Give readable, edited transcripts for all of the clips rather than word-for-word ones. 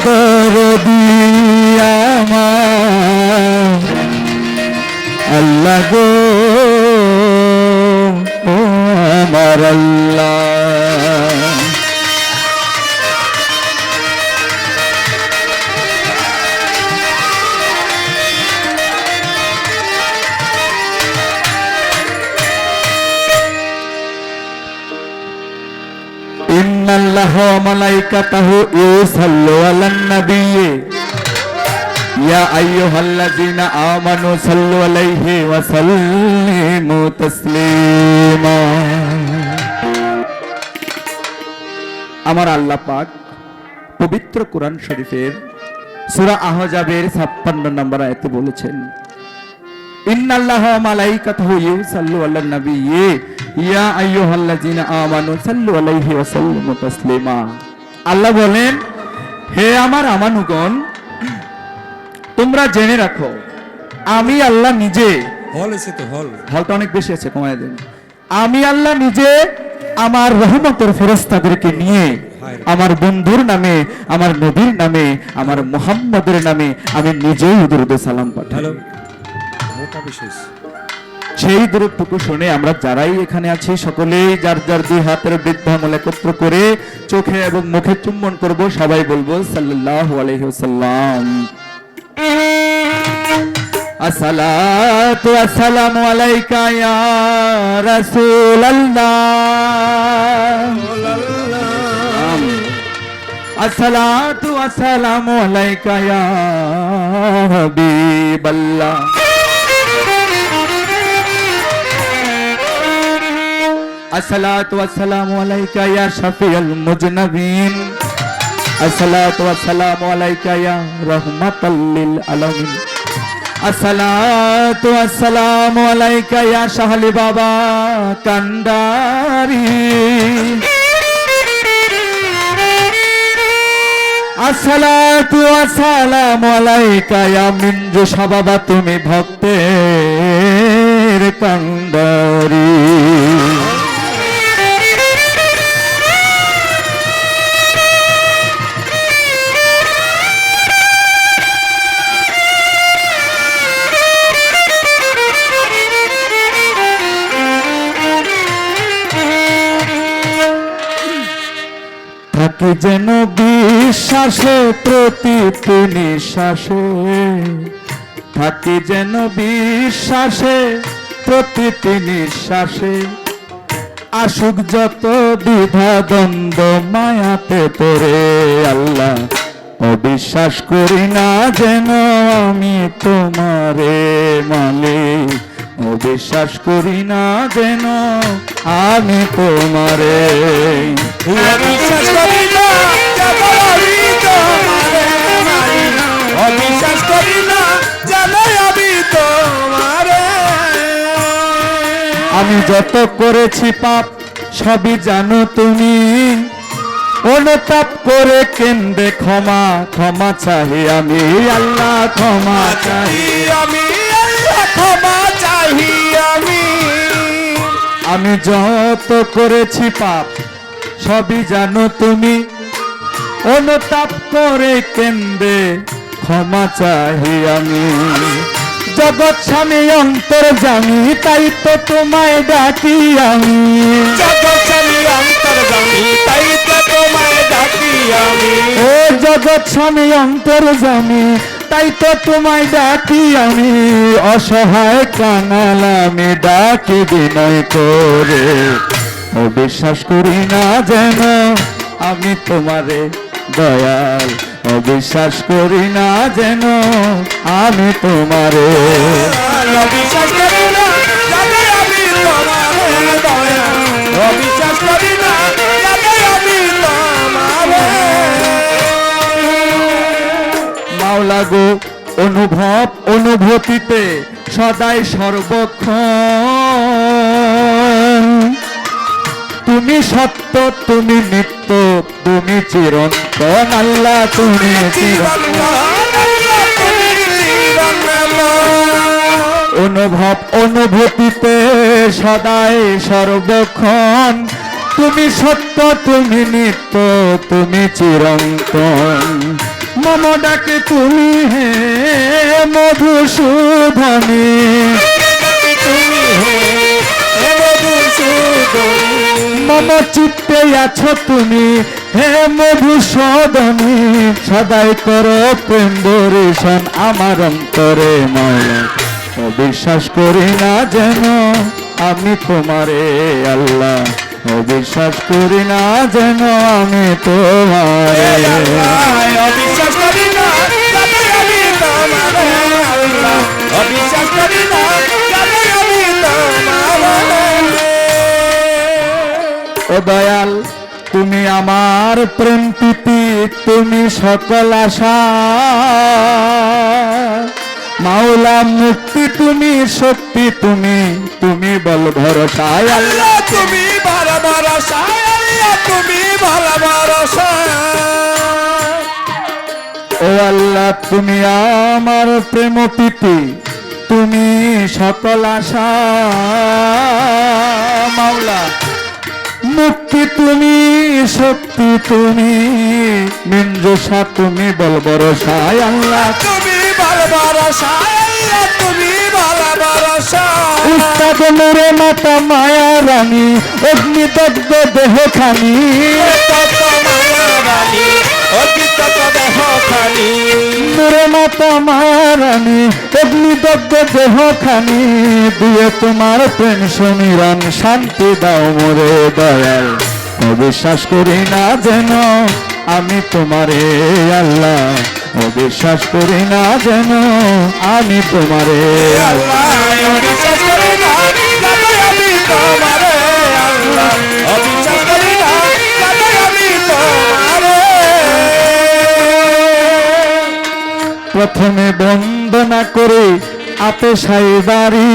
দরদি আমার আল্লাহ গো ও আমার আল্লাহ। ইন্নাল্লাহা ওয়া মালাইকাতাহু ইউসাল্লু আলান নাবিয়্যি ইয়া আইয়ুহাল্লাযীনা আমানু সাল্লু আলাইহি ওয়া সাল্লিমু তাসলিমা। আমার আল্লাহ পাক পবিত্র কোরআন শরীফের সূরা আহজাবের 56 নম্বর আয়াতে বলেছেন, ইন্নাল্লাহা ওয়া মালাইকাতাহু ইউসাল্লু আলান নাবিয়্যি ইয়া আইয়ুহাল্লাযীনা আমানু সাল্লু আলাইহি ওয়া সাল্লিমু তাসলিমা। আল্লাহ বলেন, হে আমার আমানুগণ, তোমরা জেনে রাখো আমি আল্লাহ নিজে, হলটা অনেক বেশি আছে, কমায় দেন। আমি আল্লাহ নিজে আমার রহমতের ফেরেশতাদেরকে নিয়ে আমার বন্ধুর নামে, আমার নবীর নামে, আমার মুহাম্মদের নামে আমি নিজেই দরুদ সালাম পাঠাই। সেই দরুদটুকু শুনে আমরা যারাই এখানে আছি সকলেই যার যার দুই হাতের বৃদ্ধাঙ্গুল একত্র করে চোখে এবং মুখে চুম্বন করব, সবাই বলবো সাল্লাল্লাহু আলাইহি ওয়াসাল্লাম। আসসালাতু ওয়াসসালামু আলাইকা ইয়া রাসূলুল্লাহ, আসসালাতু ওয়াসসালামু আলাইকা ইয়া হাবিবাল্লাহ, আসসালাতু ওয়াসসালামু আলাইকা ইয়া শাফিউল মুজনাবিন, আসসালাতু ওয়াসসালামু আলাইকা ইয়া রাহমাতাল লিল আলামিন, আসসালাতু ওয়াসসালামু আলাইকা ইয়া শাহলি বাবা কান্ডারি, আসসালাতু ওয়াসসালামু আলাইকা ইয়া মিনজু শাবাবা, তুমি ভক্তের কান্ডারি। থাকি যেন বিশ্বাসে প্রতিটি নিঃশ্বাসে, থাকি যেন বিশ্বাসে প্রতিটি নিঃশ্বাসে, আসুক যত দ্বিধা দ্বন্দ্ব মায়াতে তোরে আল্লাহ, অবিশ্বাস করি না যেন আমি তোমারে মালিক, অবিশ্বাস করি না যেন আমি তোমারে, অবিশ্বাস করি না যেন আমি তোমারে মালিক, অবিশ্বাস করি না যেন আমি তোমারে। আমি যত করেছি পাপ সবই জানো তুমি, অনুতাপ করে কেন্দ্রে ক্ষমা ক্ষমা চাহি আমি আল্লাহ, ক্ষমা চাহি আমি আল্লাহ, ক্ষমা চাহি আমি। আমি যত করেছি পাপ সবই জানো তুমি, অনুতাপ করে কেন্দ্রে ক্ষমা চাহি আমি। জগৎ স্বামী অন্তর জানি তাই তো তোমায় ডাকি আমি, জগৎ স্বামী অন্তর জানি তাই তো তোমায় ডাকি আমি, ও জগৎ স্বামী অন্তর জানি তাই তো তোমায় ডাকি আমি। অসহায় কাঙাল আমি ডাকি বিনয় করে, অবিশ্বাস করি না যেন আমি তোমারে দয়াল, অবিশ্বাস করি না যেন আমি তোমারে, অবিশ্বাস করি না যেন আমি তোমারে দয়াল, অবিশ্বাস করি না যেন আমি তোমারে। মাওলা গো অনুভব অনুভূতিতে সদাই সর্বক্ষণ, তুমি সত্য তুমি নিত্য তুমি চিরন্তন আল্লাহ, তুমি অনুভব অনুভূতিতে সদাই সর্বক্ষণ, তুমি সত্য তুমি নিত্য তুমি চিরন্তন, মম ডাকে তুমি হে মধুসূদনী, তুমি হে মধুসূদনী, মম চিত্তে আছো তুমি হে মধুসূদনী, সদাই করো প্রেম বর্ষণ আমার অন্তরে মাওলা, অবিশ্বাস করি না যেন আমি তোমারে আল্লাহ, অবিশ্বাস করি না যেন আমি তোমারে, অবিশ্বাস করি না যাতে আমি তোমারে আল্লাহ, অবিশ্বাস করি না যাতে আমি তোমারে। ও দয়াল তুমি আমার প্রেম প্রীতি, তুমি সকল আশা, মাওলা মুক্তি তুমি শক্তি তুমি, তুমি বল ভরসা আল্লাহ তুমি বড় ভরসা, আল্লাহ তুমি বড় ভরসা। ও আল্লাহ তুমি আমার প্রেম প্রীতি, তুমি সকল আশা, মাওলা মুক্তি তুমি শক্তি তুমি, মিনজোসা তুমি বল ভরসা আল্লাহ, তুমি বড় ভরসা, আল্লাহ তুমি বড় ভরসা। উস্তাদ নূরে মাতা মায়া রানী, অগ্নিদগ্ধ দেহ খানি, নূরে মাতা মায়া রানী, অগ্নিদগ্ধ দেহ খানি, দিয়ে তোমার প্রেম সমীরণ শান্তি দাও মোরে দয়াল, অবিশ্বাস করি না যেন আমি তোমারে আল্লাহ, অবিশ্বাস করি না যেন আমি তোমারে আল্লাহ, অবিশ্বাস করি না যাতে আমি তোমারে আল্লাহ, অবিশ্বাস করি না যাতে আমি তোমারে। প্রথমে বন্দনা করে আপে সাইবারি,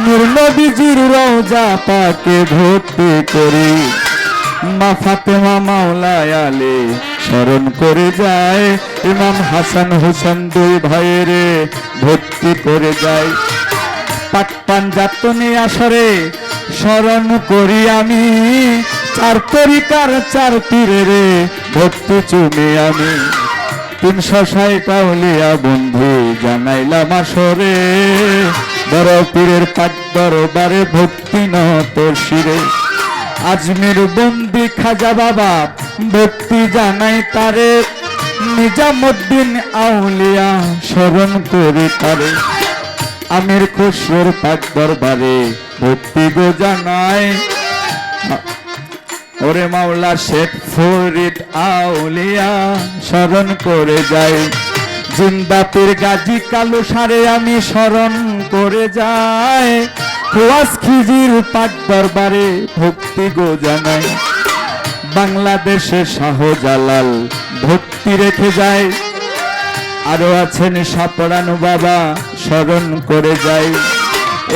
নূর নবীজির রওজা পাকে ভক্তি করি, মা ফাতেমা মাওলায় আলী স্মরণ করে যায়, ইমাম হাসান হোসেন দুই ভাইয়েরে ভক্তি করে যায়, পাক পাঞ্জাতনি আসরে স্মরণ করি আমি, চার তরিকার চার পীরেরে ভক্তি চুমি আমি, 360 আউলিয়া বন্ধু জানাইলাম আসরে, বড় পীরের পাক দরবারে ভক্তি নত শিরে, আজমির বন্দি খাজা বাবা ভক্তি জানাই তারে, নিজামুদ্দিন আউলিয়া স্মরণ করি তারে, আমির খুশরুর পাক দরবারে ভক্তি গো জানাই, ওরে মাওলা শেখ ফরিদ আউলিয়া স্মরণ করে যাই, জিন্দা পীর গাজী কালু সারে আমি স্মরণ করে যাই, খোয়াজ খিজির পাক দরবারে ভক্তি গো জানাই, বাংলাদেশে শাহজালাল ভক্তি রেখে যায়, আরো আছেন সাপড়ানো বাবা স্মরণ করে যায়,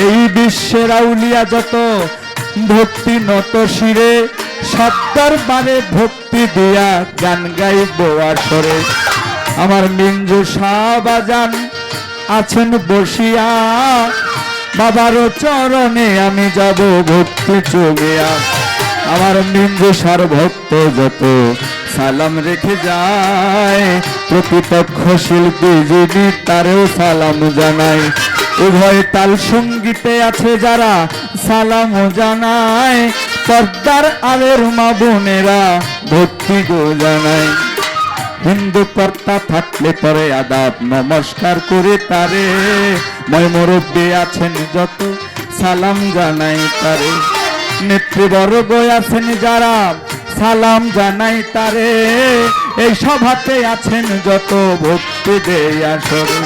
এই বিশ্বের আউলিয়া যত ভক্তি নত শিরে, সব দরবারে ভক্তি দিয়া গান গাইব আসরে, আমার মিঞ্জু শাহবাজান আছেন বসিয়া, বাবার চরণে আমি যাব ভক্তি চুমিয়া, আমার মিঞ্জু সার ভক্ত যত সালাম রেখে যায়, প্রতিপক্ষ শিল্পী যিনি তারেও সালাম জানায়, উভয় তাল সঙ্গীতে আছে যারা সালাম জানায়, পর্দার আলের মা বোনেরা ভক্তি গো জানায়, হিন্দু কর্তা থাকলে পরে আদাব নমস্কার করে তারে, মই মুরব্বী আছেন যত সালাম জানাই তারে, নেতৃবর্গ আছেন যারা সালাম জানাই তারে, এই সভাতে আছেন যত ভক্তি দেই আসরে,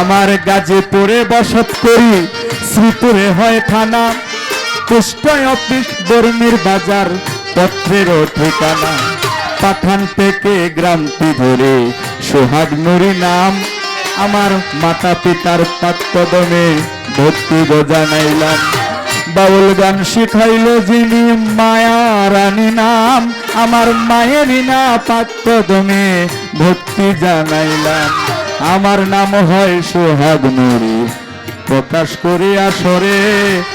আমার গাজীপুরে বসত করি, শ্রীপুরে হয় থানা, কুষ্টায় অফিস বর্মির বাজার পত্রের ঠিকানা, পাঠান থেকে গ্রামটি ধরে সোহাগ নুরি নাম, আমার মাতা পিতার পাদপদমে ভক্তি গো জানাইলাম, বাউল গান শিখাইল যিনি মায়া রানী নাম, আমার মায়েরই না পাদপদমে ভক্তি জানাইলাম, আমার নাম হয় সোহাগ নুরি, প্রকাশ করে আসরে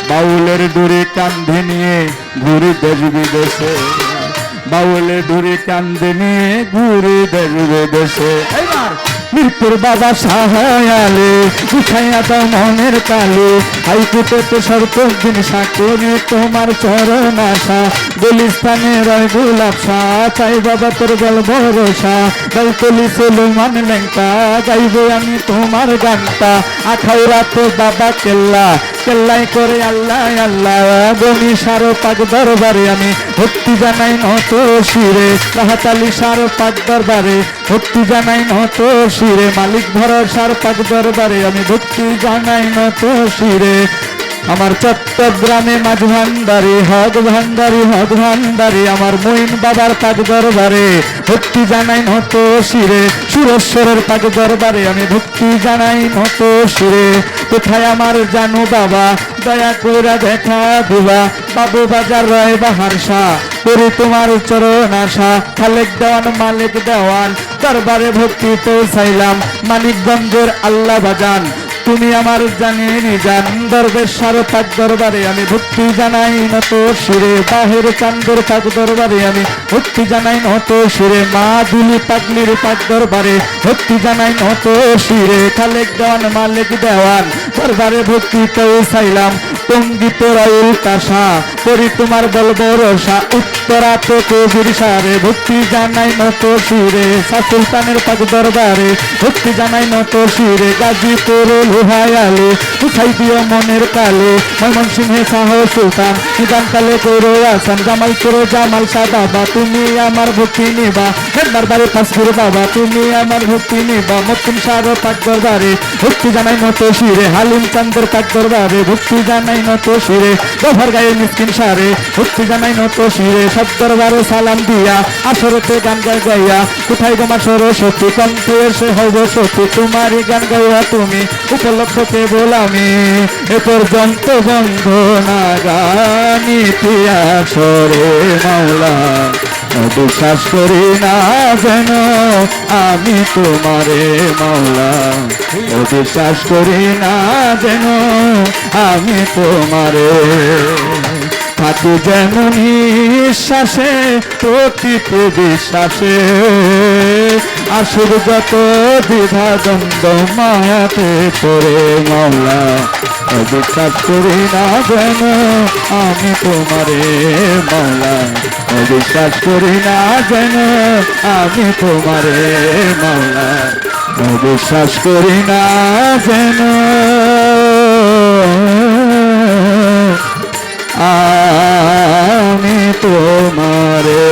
বাউলের ডুরি কান্ধে নিয়ে ঘুরি দেশ বিদেশে, বাউলে ধরে কান্দেনে ঘুরে দেবে দেশে। এইবার মিরপুর বাবা সাহায়ালে উঠাইয়া দাও মনের কালে, হাইকোর্টে তো সর্বদিন সাকরে তোমার চরণ আশা, গুলিস্তানে রয় গোলাপ শাহ চাই বাবা তোর বল ভরসা, গাইতলি সুলেমান লেঙ্কা গাইবে আমি তোমার গানটা, আখাউড়া তো বাবা কেল্লা কেল্লাই করে আল্লাহ আল্লাহ, বনি সারো পাক দরবারে আমি ভক্তি জানাই নত শিরে, রাহাতালি সারো পাক দরবারে ভক্তি জানাই নত শিরে, মালিক ভরসার পাক দরবারে আমি ভক্তি জানাই নত শিরে। আমার চট্টগ্রামে মাঝ ভান্ডারি হক ভান্ডারি হক ভান্ডারি, আমার মঈন বাবার পাক দরবারে ভক্তি জানাই নত শিরে, সুরেশ্বরের পাক দরবারে আমি ভক্তি জানাই নত শিরে। কোথায় আমার জানু বাবা দয়া কইরা দেখা দিবা, বাবু বাজার রয় বাহার শাহ করি তোমার চরণ আশা, খালেক দেওয়ান মালিক দেওয়ান দরবারে ভক্তি পৌঁছাইলাম, মানিকগঞ্জের আল্লাহ বাজান তুমি আমার জানেনি জান, দরবেশার পাক দরবারে আমি ভক্তি জানাই নত শিরে, বাহির চান্দের পাক দরবারে আমি ভক্তি জানাই নত শিরে, মা দুলি পাগলির পাক দরবারে ভক্তি জানাই নত শিরে, খালেক দেওয়ান মালিক দেওয়ান দরবারে ভক্তি পৌঁছাইলাম, টঙ্গিতে রয়ুল কাশা করি তোমার বল ভরসা, উত্তরা তো কবির সারে ভক্তি জানাই নত শিরে, সুলতানের পাক দরবারে ভক্তি জানাই নত শিরে, গাজীপুর লোহায়ালে উঠাই দিও মনের কালে, ময়মনসিংহে শাহ সুলতান নিদান কালে করো আসান, জামালপুর জামাল শাহ বাবা তুমি আমার ভক্তি নিবা, দরবারে ফাসপুর বাবা তুমি আমার ভক্তি নিবা, মতুন শাহ পাক দরবারে ভক্তি জানাই নত শিরে, হালিম চান্দের পাক দরবারে ভক্তি জানাই নত শিরে, গভর গায়ে মিসকিন সারে ভক্তি জানাই নত শিরে, সব দরবারে সালাম দিয়া আসরতে গান গাই গাইয়া, কোথায় গোমা সরস্বতী কণ্ঠে এসে হব সতী, তোমারই গান গাইয়া তুমি উপলব্ধ কেবল আমি, এ পর্যন্ত বন্ধনা গানি পিয়াসরে মাওলা, বিশ্বাস করি না যেন আমি তোমারে মাওলা, বিশ্বাস করি না যেন আমি তোমারে, থাকি যেন নিঃশ্বাসে প্রতিটি বিশ্বাসে, আসুর যত দ্বিধা দ্বন্দ্ব মায়াতে পড়ে মাওলা, বিশ্বাস করি না যেন আমি তোমারে মাওলা, বিশ্বাস করি না যেন আমি তোমারে মাওলা, বিশ্বাস করি না যেন আমি তোমারে।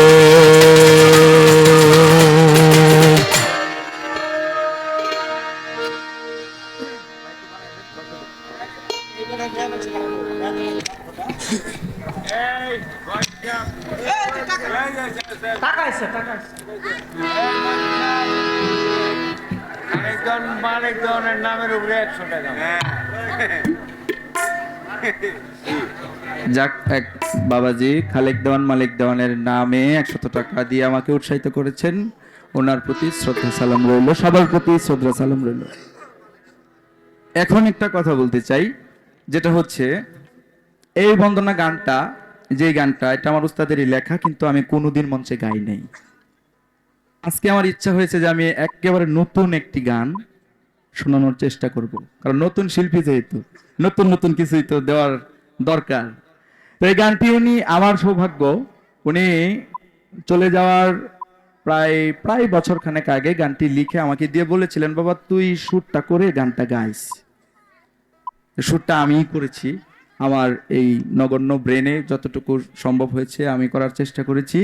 মানিকজনের নামের উপরে 100 টাকা। যাক, এক বাবাজি খালেক দেওয়ান মালিক দেওয়ানের নামে 100 টাকা দিয়ে আমাকে উৎসাহিত করেছেন, ওনার প্রতি শ্রদ্ধা সালাম রইল, সবার প্রতি শ্রদ্ধা সালাম রইল। এখন একটা কথা বলতে চাই, যেটা হচ্ছে এই বন্দনা গানটা, যে গানটা এটা আমার উস্তাদেরই লেখা, কিন্তু আমি কোনোদিন মঞ্চে গাই নাই। আজকে আমার ইচ্ছা হয়েছে যে আমি একেবারে নতুন একটি গান শোনানোর চেষ্টা করব, কারণ নতুন শিল্পী যেহেতু নতুন নতুন কিছুই তো দেওয়ার দরকার। তো এই গানটি উনি, আমার সৌভাগ্য, উনি চলে যাওয়ার প্রায় বছর খানেক আগে গানটি লিখে আমাকে দিয়ে বলেছিলেন, বাবা তুই সুরটা করে গানটা গাইস। সুরটা আমিই করেছি, আমার এই নগণ্য ব্রেনে যতটুকু সম্ভব হয়েছে আমি করার চেষ্টা করেছি।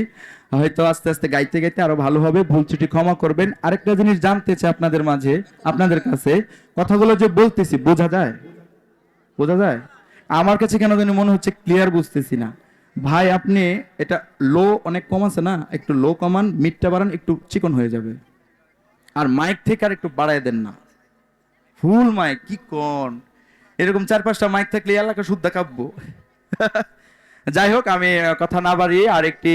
হয়তো আস্তে আস্তে গাইতে গাইতে আরো ভালো হবে, ভুল ত্রুটি ক্ষমা করবেন। আরেকটা জিনিস জানতে চাই আপনাদের মাঝে, আপনাদের কাছে কথাগুলো যে বলতেছি বোঝা যায়? বোঝা যায়? আমার কাছে কেন জানি মনে হচ্ছে ক্লিয়ার বুঝতেছি না। ভাই আপনি এটা লো অনেক কম আছে না, একটু লো কমান, মিডটা বাড়ান, একটু চিকন হয়ে যাবে। আর মাইক থেকে আর একটু বাড়ায় দেন না, ফুল মাইক কি কোন, এরকম 4-5টা মাইক থাকলে এলাকা শুদ্ধ কাব্য। যাই হোক, আমি কথা না বাড়িয়ে আরেকটি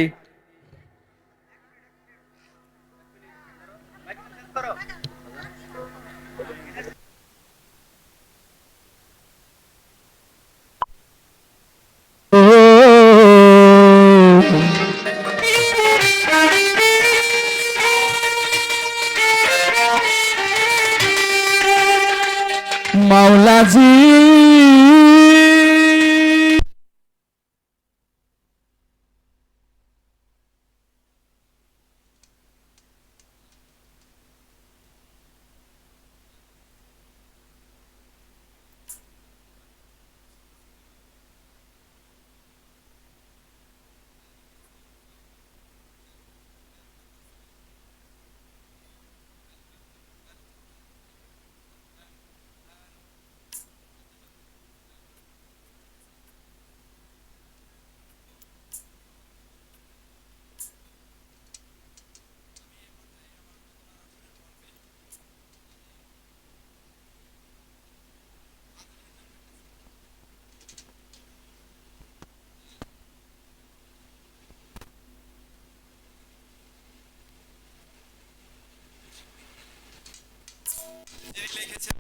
আজি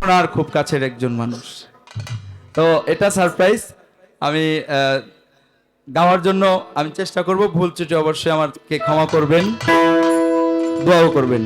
ওনার খুব কাছের একজন মানুষ। তো এটা সারপ্রাইজ। আমি গাওয়ার জন্য আমি চেষ্টা করব, ভুল ত্রুটি অবশ্যই আমাকে ক্ষমা করবেন, দোয়াও করবেন।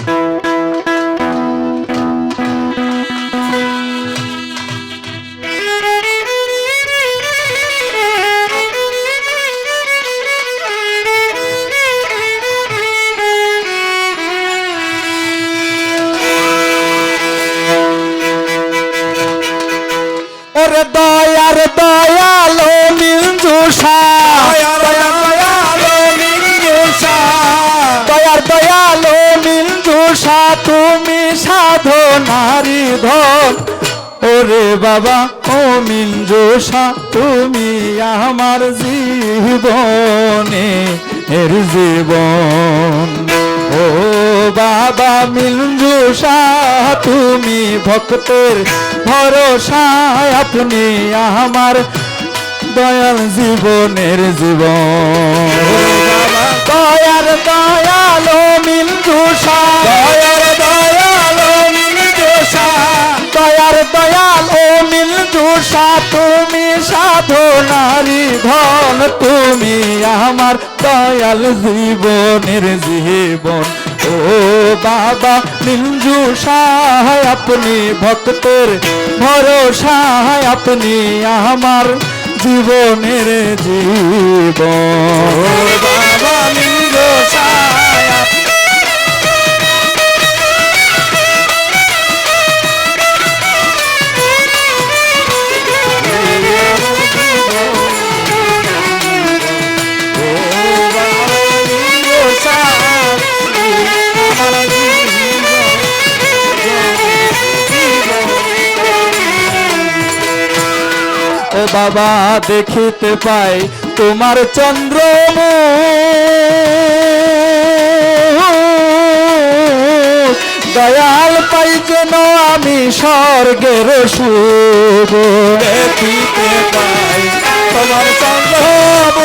ওরে দয়ার দয়ালো মিঞ্জুষা দয়ার দয়ালো মিঞ্জুষা তুমি সাধনারি ধন। ওরে বাবা ও মিঞ্জুষা তুমি আমার জীবনে এর জীবন। ও বাবা মিঞ্জুষা তুমি ভক্তের ভরসা, আপনি আমার দয়াল জীবনের জীবন। দয়ার দয়ালো মিঞ্জুষা দয়ার দয়ালো মিঞ্জুষা দয়ার দয়াল ও মিঞ্জুষা তুমি সাধনারি ধন, তুমি আমার দয়াল জীবনের জীবন। ও বাবা মিঞ্জুষা আপনি ভক্তের ভরসা, আপনি আমার জীবনের জীবন। বাবা মিঞ্জুষা ও বাবা দেখিতে পাই তোমার চন্দ্রমুখ, দয়াল পাই যেন আমি স্বর্গের সুখ। দেখিতে পাই তোমার চন্দ্রমুখ,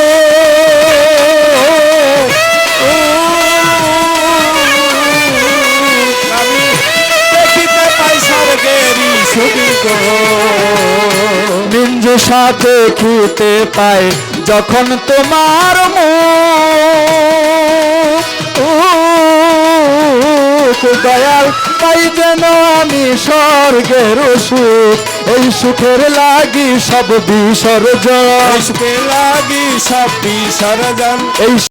আমি দেখিতে পাই স্বর্গেরই সুখ। মিঞ্জুষা দেখিতে পাই যখন তোমার মুখ, দয়াল পাই যেন আমি স্বর্গের সুখ। এই সুখের লাগি সব বিসর্জন, সুখের লাগি সব বিসর্জন। এই